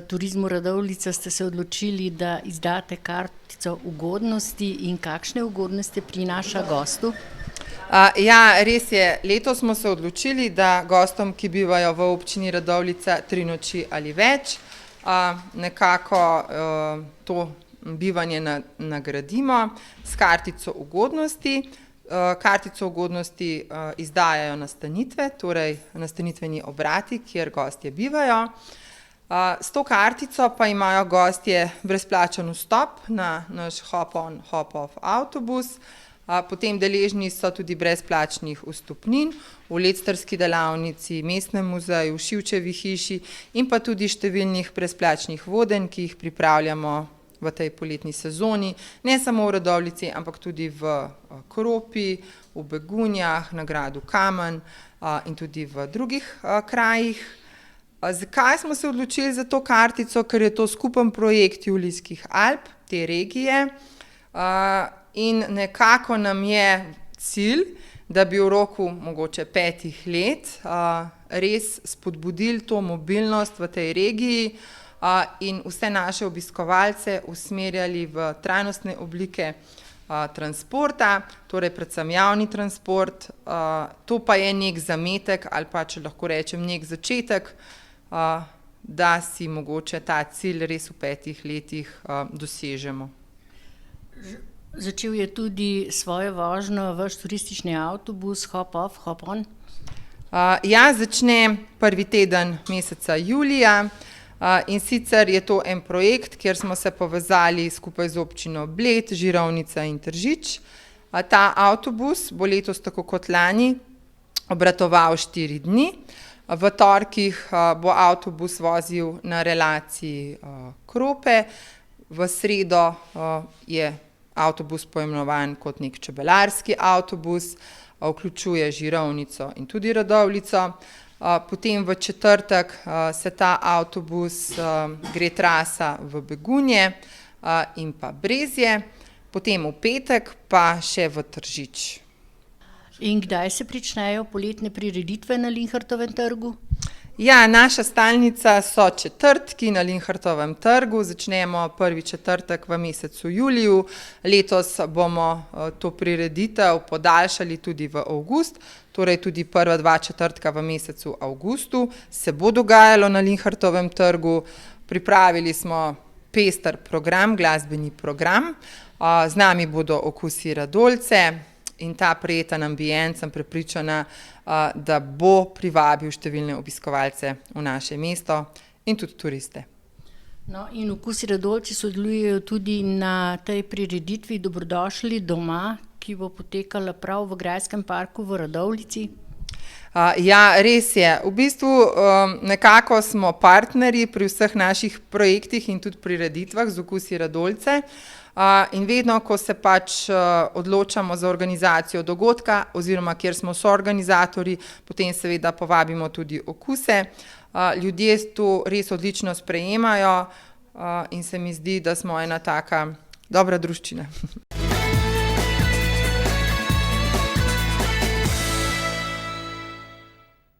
Turizmu Radovljica ste se odločili, da izdate kartico ugodnosti in kakšne ugodnosti prinaša gostu? Ja, res je. Letos smo se odločili, da gostom, ki bivajo v občini Radovljica 3 noči ali več, nekako to bivanje nagradimo s kartico ugodnosti. Kartico ugodnosti izdajajo nastanitve, torej nastanitveni obrati, kjer gostje bivajo. S to kartico pa imajo gostje brezplačen vstop na naš hop-on, hop-off avtobus. Potem deležni so tudi brezplačnih vstopnin v lectarski delavnici, mestnem muzeju, Šivčevi hiši in pa tudi številnih brezplačnih vodenj, ki jih pripravljamo v tej poletni sezoni, ne samo v Radovljici, ampak tudi v Kropi, v Begunjah, na gradu Kamen in tudi v drugih krajih. Zakaj smo se odločili za to kartico? Ker je to skupen projekt Julijskih Alp, te regije, in nekako nam je cilj, da bi v roku mogoče 5 let res spodbudili to mobilnost v tej regiji in vse naše obiskovalce usmerjali v trajnostne oblike transporta, torej predvsem javni transport. To pa je nek zametek ali pa, če lahko rečem, nek začetek, da si mogoče ta cilj res v 5 letih dosežemo. Začel je tudi svojo vožnjo vaš turistični avtobus hop-off, hop-on? Ja, začne prvi teden meseca julija. In sicer je to en projekt, kjer smo se povezali skupaj z občino Bled, Žirovnica in Tržič. Ta avtobus bo letos tako kot lani obratoval 4 dni. V torkih bo avtobus vozil na relaciji Krope, v sredo je avtobus poimenovan kot nek čebelarski avtobus, vključuje Žirovnico in tudi Radovljico. Potem v četrtek se ta avtobus gre trasa v Begunje in pa Brezje, potem v petek pa še v Tržič. In kdaj se pričnejo poletne prireditve na Linhartovem trgu? Ja, naša stalnica so četrtki na Linhartovem trgu, začnemo prvi četrtek v mesecu juliju. Letos bomo to prireditev podaljšali tudi v avgust, torej tudi prva 2 četrtka v mesecu avgustu se bo dogajalo na Linhartovem trgu. Pripravili smo pester program, glasbeni program, z nami bodo Okusi Radovljice. In ta prijeten ambient, sem prepričana, da bo privabil številne obiskovalce v naše mesto in tudi turiste. No, in Okusi Radovljice sodelujejo tudi na tej prireditvi Dobrodošli doma, ki bo potekala prav v Grajskem parku v Radovljici. Ja, res je. V bistvu nekako smo partnerji pri vseh naših projektih in tudi prireditvah z Okusi Radovljice. In vedno, ko se pač odločamo za organizacijo dogodka oziroma kjer smo soorganizatorji, potem seveda povabimo tudi okuse. Ljudje to res odlično sprejemajo in se mi zdi, da smo ena taka dobra druščina.